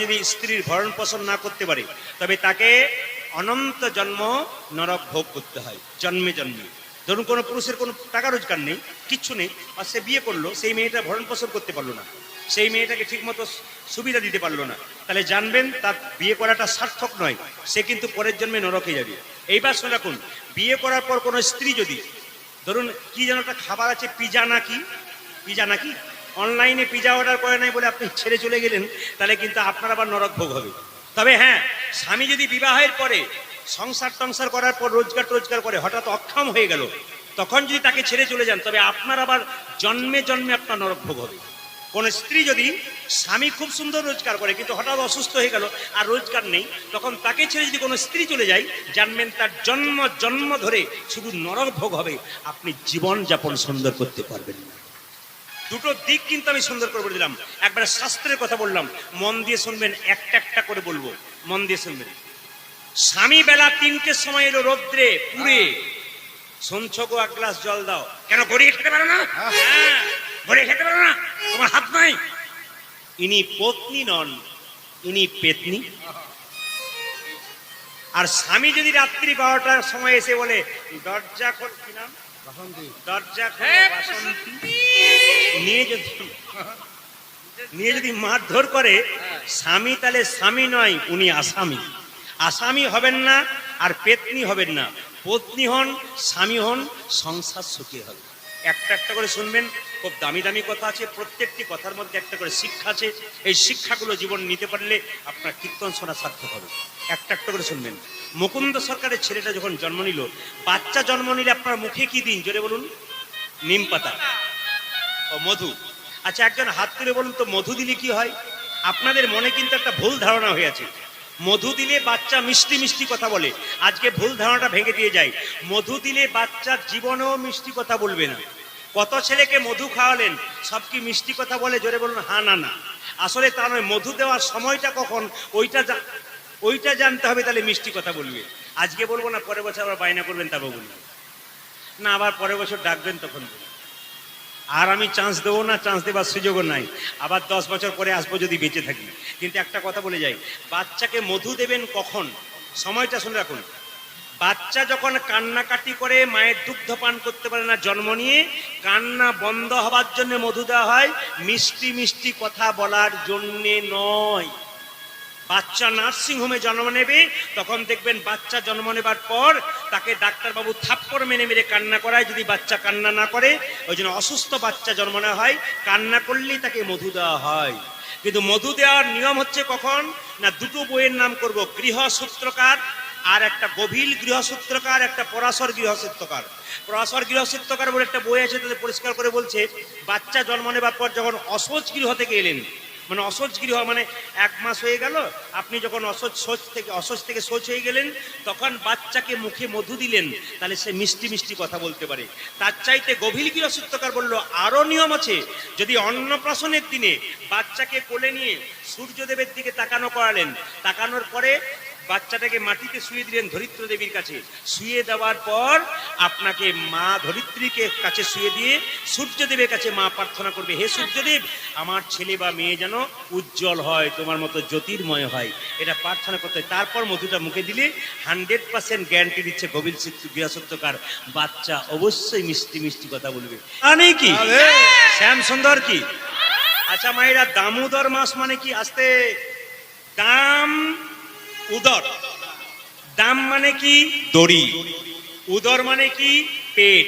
যদি স্ত্রীর ভরণ পোষণ না করতে পারে তবে তাকে অনন্ত জন্ম নরক ভোগ করতে হয়, জন্মে জন্মে। ধরুন কোনো পুরুষের কোনো টাকা রোজগার নেই, কিচ্ছু নেই, আর সে বিয়ে করলো, সেই মেয়েটা ভরণ পোষণ করতে পারলো না, সেই মেয়েটাকে ঠিকমতো সুবিধা দিতে পারলো না, তাহলে জানবেন তার বিয়ে করাটা সার্থক নয়, সে কিন্তু পরের জন্মে নরকে যাবে। এইবার শুনে রাখুন, বিয়ে করার পর কোনো স্ত্রী যদি ধরুন কি যেন একটা খাবার আছে, পিজা নাকি অনলাইনে পিজা অর্ডার করে নাই বলে আপনি ছেড়ে চলে গেলেন, তাহলে কিন্তু আপনার আবার নরক ভোগ হবে। তবে হ্যাঁ, স্বামী যদি বিবাহের পরে সংসার টংসার করার পর রোজগার করে হঠাৎ অক্ষম হয়ে গেল, তখন যদি তাকে ছেড়ে চলে যান তবে আপনার আবার জন্মে জন্মে আপনার নরক ভোগ হবে। কোন স্ত্রী যদি স্বামী খুব সুন্দর রোজগার করে কিন্তু হঠাৎ অসুস্থ হয়ে গেল আর রোজগার নেই, তখন তাকে ছেড়ে যদি কোনো স্ত্রী চলে যায়, জানবেন তার জন্ম ধরে শুধু নরক ভোগ হবে, আপনি জীবন যাপন সুন্দর করতে পারবেন না। দুটো দিক কিন্তু আমি সুন্দর করে বলে দিলাম, একবার শাস্ত্রের কথা বললাম, মন দিয়ে শুনবেন, একটা একটা করে বলবো, মন দিয়ে শুনবেন। স্বামী বেলা 3টের সময় এলো রোদ্রে পুড়ে, শুনছো গো এক গ্লাস জল দাও, কেন গড়িয়ে খেতে পারো না? হ্যাঁ, গড়িয়ে খেতে পারো না, তোমার হাত নাই। ইনি পত্নী নন, ইনি পেতনি। আর স্বামী যদি রাত্রি 12টার সময় এসে বলে দরজা খোল, কি নাম, দরজা খোল বাসন্তী, নিয়ে যদি মারধর করে স্বামী, তাহলে স্বামী নয়, উনি আসামি। আসামি হবেন না আর পেতনি হবেন না, পত্নী হন, স্বামী হন, সংসার সুখী হবে। একটা একটা করে শুনবেন, খুব দামি দামি কথা আছে, প্রত্যেকটি কথার মধ্যে একটা করে শিক্ষা আছে। এই শিক্ষাগুলো জীবন নিতে পারলে আপনার কীর্তন শোনা সার্থক হবে। একটা একটা করে শুনবেন। মুকুন্দ সরকারের ছেলেটা যখন জন্ম নিল, বাচ্চা জন্ম নিলে আপনার মুখে কি দিন জোরে বলুন? নিম পাতা ও মধু। আচ্ছা, একজন হাত তুলে বলুন তো মধু দিলে কি হয়? আপনাদের মনে কিন্তু একটা ভুল ধারণা হয়ে আছে, মধু দিলে বাচ্চা মিষ্টি মিষ্টি কথা বলে। আজকে ভুল ধারণাটা ভেঙে দিয়ে যায়, মধু দিলে বাচ্চার জীবনেও মিষ্টি কথা বলবে না। কত ছেলেকে মধু খাওয়ালেন, সব কি মিষ্টি কথা বলে? জোরে বলুন হ্যাঁ না না। আসলে তা নয়, মধু দেওয়ার সময়টা কখন ওইটা জানতে হবে, তাহলে মিষ্টি কথা বলবে। আজকে বলবো না, পরের বছর আবার বায়না করবেন, তারপর বলবেন না, আবার পরের বছর ডাকবেন, তখন আর আমি চান্স দেবো না, চান্স দেবার সুযোগও নাই, আবার 10 বছর পরে আসবো যদি বেঁচে থাকি। কিন্তু একটা কথা বলে যাই, বাচ্চাকে মধু দেবেন কখন, সময়টা শুনে রাখুন। বাচ্চা যখন কান্নাকাটি করে, মায়ের দুগ্ধ পান করতে পারে না, জন্ম নিয়ে কান্না বন্ধ হবার জন্য মধু দেওয়া হয়, মিষ্টি মিষ্টি কথা বলার জন্যে নয়। বাচ্চা নার্সিং হোমে জন্ম নেবে, তখন দেখবেন বাচ্চা জন্ম নেবার পর তাকে ডাক্তারবাবু থাপ্পড় মেরে মেরে কান্না করায়, যদি বাচ্চা কান্না না করে। ওই জন্য অসুস্থ বাচ্চা জন্ম নেওয়া হয়, কান্না করলেই তাকে মধু দেওয়া হয়। কিন্তু মধু দেওয়ার নিয়ম হচ্ছে কখন না, দুটো বইয়ের নাম করব, গৃহসূত্রকার আর একটা গভীর গৃহসূত্রকার, একটা পরাশর গৃহসূত্রকার। পরাশর গৃহসূত্রকার বলে একটা বই আছে, তাদের পরিষ্কার করে বলছে, বাচ্চা জন্ম নেবার পর যখন অসহজ গৃহ থেকে এলেন, মানে অসহজ গৃহ মানে 1 মাস হয়ে গেল, আপনি যখন অসহজ থেকে সোচ হয়ে গেলেন, তখন বাচ্চাকে মুখে মধু দিলেন, তাহলে সে মিষ্টি মিষ্টি কথা বলতে পারে। তার চাইতে গভীর গৃহসূত্রকার বলল আরো নিয়ম আছে, যদি অন্নপ্রাশনের দিনে বাচ্চাকে কোলে নিয়ে সূর্যদেবের দিকে তাকানো করালেন, তাকানোর পরে বাচ্চাটাকে মাটিতে শুয়ে দিলেন ধরিত্র দেবীর কাছে, শুয়ে দেওয়ার পর আপনাকে মা ধরিত্রীকে কাছে শুয়ে দিয়ে সূর্যদেবের কাছে মা প্রার্থনা করবে, হে সূর্যদেব, আমার ছেলে বা মেয়ে যেন উজ্জ্বল হয়, তোমার মতো জ্যোতির্ময় হয়, এটা প্রার্থনা করতে। তারপর মধুটা মুখে দিলে 100% গ্যারান্টি দিচ্ছে গভীর গৃহসূত্রকার, বাচ্চা অবশ্যই মিষ্টি মিষ্টি কথা বলবে। আনে কি শ্যাম সুন্দর কি? আচ্ছা মায়েরা, দামোদর মাস মানে কি? আসতে দাম উদর, দাম মানে কি? দড়ি। উদর মানে কি? পেট।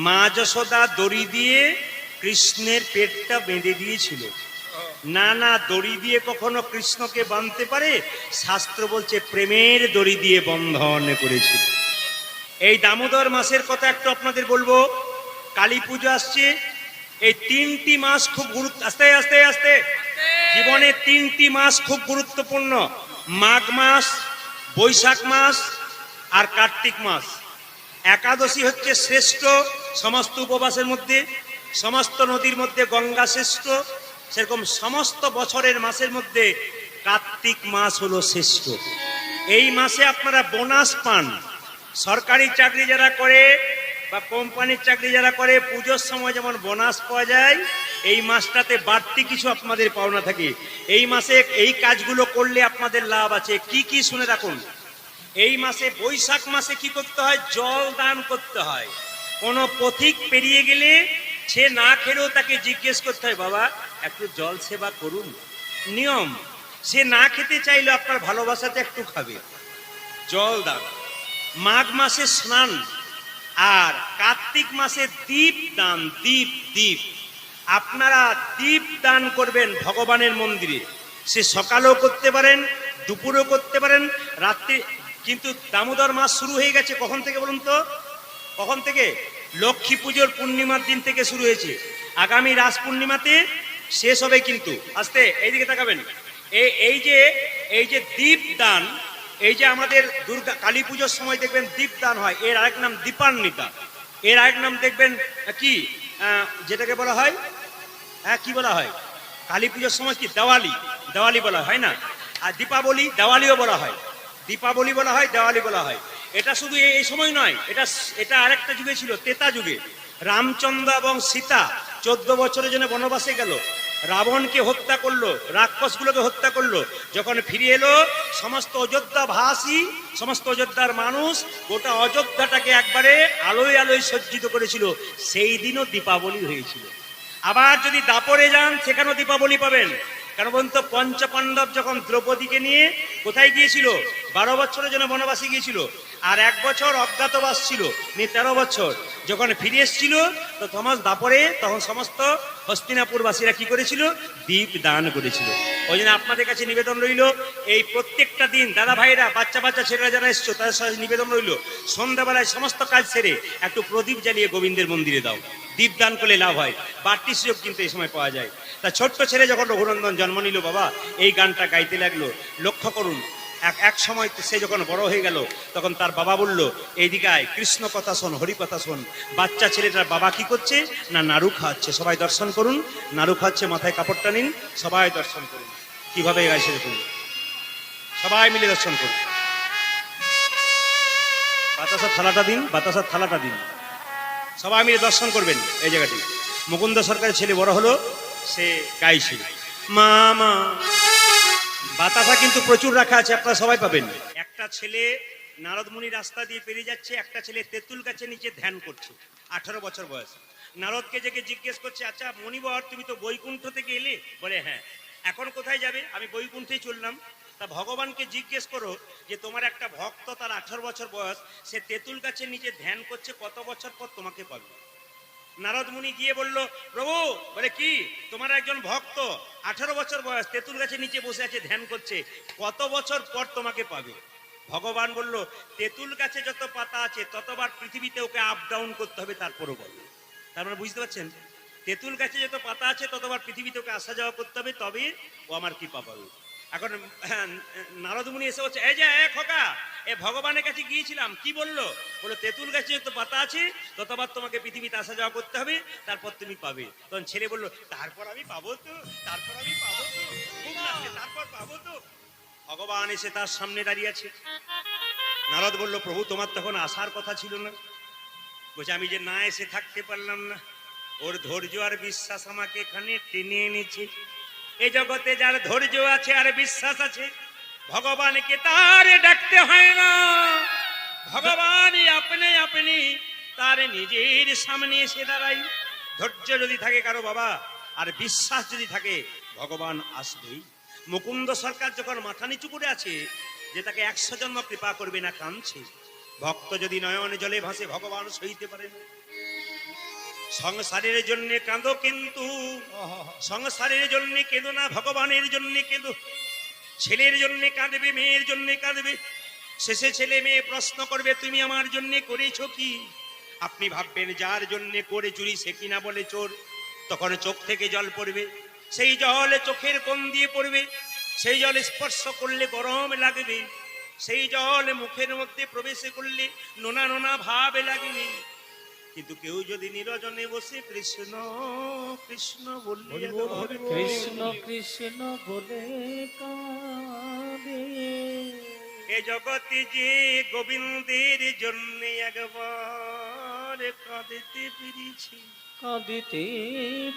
মা যশোদা দড়ি দিয়ে কৃষ্ণের পেটটা বেঁধে দিয়েছিল। না না, দড়ি দিয়ে কখনো কৃষ্ণকে বাঁধতে পারে? শাস্ত্র বলছে প্রেমের দড়ি দিয়ে বন্ধন করেছিল। এই দামোদর মাসের কথা একটু আপনাদের বলবো। কালী পুজো আসছে, এই 3টি মাস খুব গুরুত্ব, আস্তে আস্তে আস্তে, জীবনে 3টি মাস খুব গুরুত্বপূর্ণ, মাঘ মাস, বৈশাখ মাস আর কার্তিক মাস। একাদশী হচ্ছে শ্রেষ্ঠ সমস্ত উপবাসের মধ্যে, সমস্ত নদীর মধ্যে গঙ্গা শ্রেষ্ঠ, সেরকম সমস্ত বছরের মাসের মধ্যে কার্তিক মাস হলো শ্রেষ্ঠ। এই মাসে আপনারা বোনাস পান। সরকারি চাকরি যারা করে বা কোম্পানির চাকরি যারা করে, পুজোর সময় যেমন বোনাস পাওয়া যায়, এই মাসটাতে বাড়তি কিছু আপনাদের পাওনা থাকে। এই মাসে এই কাজগুলো করলে আপনাদের লাভ আছে। কি কি শুনে রাখুন। এই মাসে বৈশাখ মাসে কি করতে হয়? জল দান করতে হয়। কোনো পথিক পেরিয়ে গেলে সে না খেলেও তাকে জিজ্ঞেস করতে হয়, বাবা একটু জল সেবা করুন, নিয়ম। সে না খেতে চাইলে আপনার ভালোবাসাতে একটু খাবে। জল দান। মাঘ মাসে স্নান, আর কার্তিক মাসে দীপ দান। দীপ দীপ আপনারা দীপ দান করবেন ভগবানের মন্দিরে। সে সকালেও করতে পারেন, দুপুরেও করতে পারেন, রাত্রি। কিন্তু দামোদর মাস শুরু হয়ে গেছে কখন থেকে বলুন তো? কখন থেকে? লক্ষ্মী পুজোর পূর্ণিমার দিন থেকে শুরু হয়েছে। আগামী রাস পূর্ণিমাতে শেষ হবে। কিন্তু আস্তে এইদিকে তাকাবেন। এই যে দীপ দান, এই যে আমাদের দুর্গা কালী পুজোর সময় দেখবেন দীপ দান হয়, এর আরেক নাম দীপান্বিতা। এর আরেক নাম দেখবেন কি, যেটাকে বলা হয়, কি বলা হয় কালী পুজোর সময়? কি দেওয়ালি। দেওয়ালি বলা হয় না? আর দীপাবলি, দেওয়ালিও বলা হয়। দীপাবলি বলা হয়, দেওয়ালি বলা হয়। এটা শুধু এই সময় নয়, এটা আরেকটা যুগে ছিল, ত্রেতা যুগে। রামচন্দ্র এবং সীতা 14 বছরের জন্য বনবাসে গেল, রাবণকে হত্যা করলো, রাক্ষসগুলোকে হত্যা করলো। যখন ফিরে এলো, সমস্ত অযোধ্যাবাসী, সমস্ত অযোধ্যার মানুষ গোটা অযোধ্যাটাকে একবারে আলোয় আলোয় সজ্জিত করেছিল। সেই দিনও দীপাবলি হয়েছিল। আবার যদি দাপরে যান, সেখানেও দীপাবলি পাবেন। কারণ বলুন তো, পঞ্চপাণ্ডব যখন দ্রৌপদীকে নিয়ে কোথায় গিয়েছিল? 12 বছরের জন্য বনবাসে গিয়েছিল, আর 1 বছর অজ্ঞাতবাস ছিল, নিয়ে 13 বছর। যখন ফিরে এসেছিল তো দাপরে, তখন সমস্ত হস্তিনাপুরবাসীরা কি করেছিল? দীপ দান করেছিল। ওই জন্য আপনাদের কাছে নিবেদন রইল, এই প্রত্যেকটা দিন দাদা ভাইরা, বাচ্চা বাচ্চা ছেলেরা যারা এসছো, তাদের সাথে নিবেদন রইল, সন্ধ্যাবেলায় সমস্ত কাজ সেরে একটু প্রদীপ জ্বালিয়ে গোবিন্দের মন্দিরে দাও। দীপ দান করলে লাভ হয়। বাড়তি সুযোগ কিন্তু এই সময় পাওয়া যায়। তা ছোট্ট ছেলে যখন রঘুনন্দন জন্ম নিল, বাবা এই গানটা গাইতে লাগলো। লক্ষ্য করুন, এক সময় সে যখন বড় হয়ে গেল, তখন তার বাবা বলল, এইদিকে আয়, কৃষ্ণ কথা শোন, হরি কথা শোন। বাচ্চা ছেলেটার বাবা কি করছে না, নাড়ু খাওয়াচ্ছে। সবাই দর্শন করুন, নাড়ু খাওয়াচ্ছে, মাথায় কাপড়টা নিন, সবাই দর্শন করুন কিভাবে গাইছে দেখুন। সবাই মিলে দর্শন করুন। বাতাসার থালাটা দিন, বাতাসার থালাটা দিন, সবাই মিলে দর্শন করবেন এই জায়গাটি। মুকুন্দ সরকারের ছেলে বড় হলো, সে গাইছে মামা। বাতাসা কিন্তু প্রচুর রাখা আছে, আপনারা সবাই পাবেন। একটা ছেলে নারদমুনি রাস্তা দিয়ে পেরিয়ে যাচ্ছে, একটা ছেলে তেঁতুল গাছের নিচে ধ্যান করছে, 18 বছর বয়স। নারদকে জেগে জিজ্ঞেস করছে, আচ্ছা মণিবর, তুমি তো বৈকুণ্ঠ থেকে এলে? বলে হ্যাঁ। এখন কোথায় যাবে? আমি বৈকুণ্ঠেই চললাম। তা ভগবানকে জিজ্ঞেস করো যে তোমার একটা ভক্ত, তার 18 বছর বয়স, সে তেঁতুল গাছের নিচে ধ্যান করছে, কত বছর পর তোমাকে পাবে? নারদ মুনি গিয়ে বলল, প্রভু, বলে কি, তোমার একজন ভক্ত 18 বছর বয়স, তেঁতুল গাছের নিচে বসে আছে, ধ্যান করছে, কত বছর পর তোমাকে পাবে? ভগবান বলল, তেঁতুল গাছে যত পাতা আছে ততবার পৃথিবীতে ওকে আপ ডাউন করতে হবে, তারপরও বলবে। তার মানে বুঝতে পারছেন, তেঁতুল গাছে যত পাতা আছে ততবার পৃথিবীতে ওকে আসা যাওয়া করতে হবে, তবে ও আমার কৃপা পাবে। এখন নারদ মুনি এসে বলছে, এই যে খোকা, এ ভগবানের কাছে গিয়েছিলাম, কি বললো? বলো, তেঁতুল গাছে যত পাতা আছে ততবার তোমাকে পৃথিবীতে আসা যাওয়া করতে হবে, তারপর তুমি পাবে। তখন ছেলে বললো, তারপর আমি পাবো তো, তারপর আমি পাবো তো, খুব লাগছে, তারপর পাবো তো। ভগবান এসে তার সামনে দাঁড়িয়ে আছে। নারদ বলল, প্রভু, তোমার তখন আসার কথা ছিল না? বলছে, আমি যে না এসে থাকতে পারলাম না, ওর ধৈর্য আর বিশ্বাস আমাকে এখানে টেনে এনেছে। এই জগতে যার ধৈর্য আছে আর বিশ্বাস আছে, ভগবানকে তার ডাকতে হয় না, ভগবান আপনি আপনি তার নিজের সামনে এসে দাঁড়াই। ধৈর্য যদি থাকে কারো বাবা, আর বিশ্বাস যদি থাকে, ভগবান আসবেই। মুকুন্দ সরকার যখন মাথা নিচু করে আছে যে তাকে 100 জন্ম কৃপা করবে না, কাঁদছে। ভক্ত যদি নয়ন জলে ভাসে, ভগবান সইতে পারেন। সংসারের জন্য কাঁদো, কিন্তু সংসারের জন্য কেঁদো না, ভগবানের জন্য কেঁদো। ছেলের জন্য কাঁদবে, মেয়ের জন্য কাঁদবে, শেষে ছেলে মেয়ে প্রশ্ন করবে, তুমি আমার জন্য করেছো কি? আপনি ভাববেন যার জন্য করে চুরি, সে কিনা বলে চোর। তখন চোখ থেকে জল পড়বে, সেই জল চোখের কোণ দিয়ে পড়বে, সেই জল স্পর্শ করলে গরম লাগবে, সেই জল মুখের মধ্যে প্রবেশ করলে নোনা নোনা ভাব লাগবে। কিন্তু কেউ যদি নিরজনে বসে কৃষ্ণ কৃষ্ণ বললে, কৃষ্ণ কৃষ্ণ বলে কাঁদে, এ জগতে যে গোবিন্দের জন্য একবার কাঁদতে পেরেছি, কাঁদিতে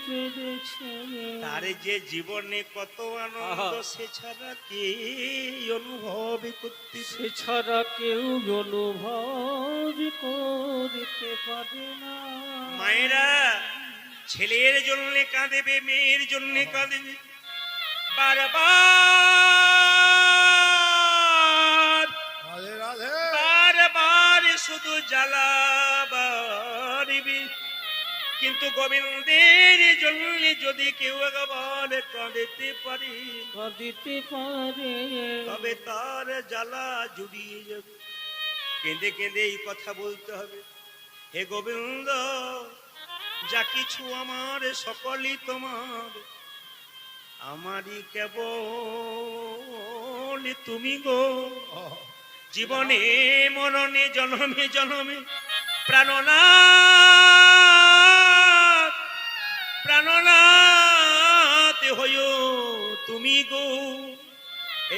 পেরেছে। তার যে জীবনে কত আনন্দ আহা। সে ছাড়া কে অনুভব করতে সে ছাড়া কেউ অনুভব করিতে পারে না। মায়েরা ছেলের জন্য কাঁদেবে, মেয়ের জন্য কাঁদেবে, বারবার রাধে রাধে। বারবার শুধু জ্বালা বাড়িবে। কিন্তু গোবিন্দের জন্য যদি কেউ একবার কাঁদিতে পারে, কাঁদিতে পারে। তবে তার জ্বালা জুড়িয়ে যাবে। কেঁদে কেঁদে এই কথা বলতে হবে, হে গোবিন্দ, যা কিছু আমার সকলই তোমার, আমারই কেবল তুমি গো। জীবনে মরণে জনমে জনমে প্রাণনাথ প্রাণনাথ হইও তুমি গো।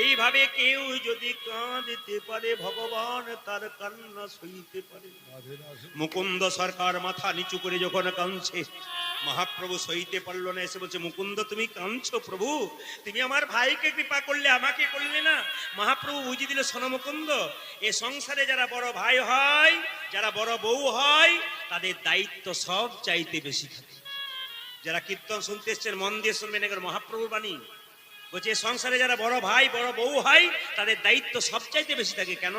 এইভাবে কেউ যদি কাঁদিতে পারে, ভগবান তার কান্না সইতে পারে। রাধে রাধে। মুকুন্দ সরকার মাথা নিচু করে যখন কাঁদছে, মহাপ্রভু সইতে পারলো না, এসে বলছে, মুকুন্দ তুমি কাঁদছো প্রভু, তুমি আমার ভাইকে কৃপা করলে, আমাকে করলে না। মহাপ্রভু বুঝিয়ে দিল, শোনো মুকুন্দ, এ সংসারে যারা বড় ভাই হয়, যারা বড় বউ হয়, তাদের দায়িত্ব সব চাইতে বেশি থাকে। যারা কীর্তন শুনতে এসছেন মন দিয়ে শুনবেন, এগুলো মহাপ্রভুর বাণী। বলছে সংসারে যারা বড় ভাই বড় বউ হয়, তাদের দায়িত্ব সবচাইতে বেশি থাকে। কেন?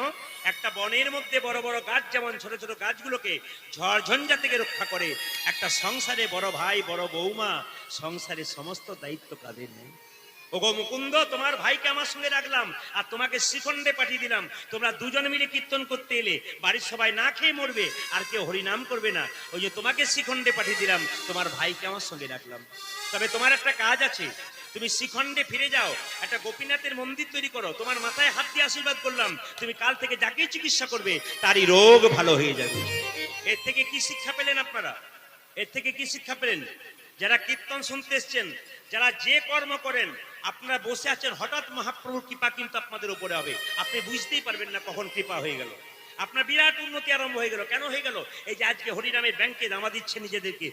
একটা বনের মধ্যে বড় বড় গাছ যেমন ছোট ছোট গাছগুলোকে ঝড় ঝঞ্ঝা থেকে রক্ষা করে, একটা সংসারে বড় ভাই বড় বৌমা সংসারে সমস্ত দায়িত্ব কাঁধে নেয়। ওগো মুকুন্দ, তোমার ভাইকে আমার সঙ্গে রাখলাম আর তোমাকে শ্রীখণ্ডে পাঠিয়ে দিলাম। তোমরা দুজন মিলে কীর্তন করতে এলে, বাড়ির সবাই না খেয়ে মরবে আর কেউ হরিনাম করবে না। ওই যে তোমাকে শ্রীখণ্ডে পাঠিয়ে দিলাম, তোমার ভাইকে আমার সঙ্গে রাখলাম। তবে তোমার একটা কাজ আছে, তুমি শ্রীখণ্ডে ফিরে যাও, একটা গোপীনাথের মন্দির তৈরি করো, তোমার মাথায় হাত দিয়ে আশীর্বাদ করলাম, তুমি কাল থেকে যাকেই চিকিৎসা করবে তারই রোগ ভালো হয়ে যাবে। এর থেকে কি শিক্ষা পেলেন আপনারা? এর থেকে কি শিক্ষা পেলেন? যারা কীর্তন শুনতে এসছেন, যারা যে কর্ম করেন, আপনারা বসে আছেন, হঠাৎ মহাপ্রভুর কৃপা কিন্তু আপনাদের উপরে হবে। আপনি বুঝতেই পারবেন না কখন কৃপা হয়ে গেল। আপনার বিরাট উন্নতি আরম্ভ হয়ে গেল। কেন হয়ে গেল? এই যে আজকে হরিনামের ব্যাংকে জমা দিচ্ছে নিজেদেরকে।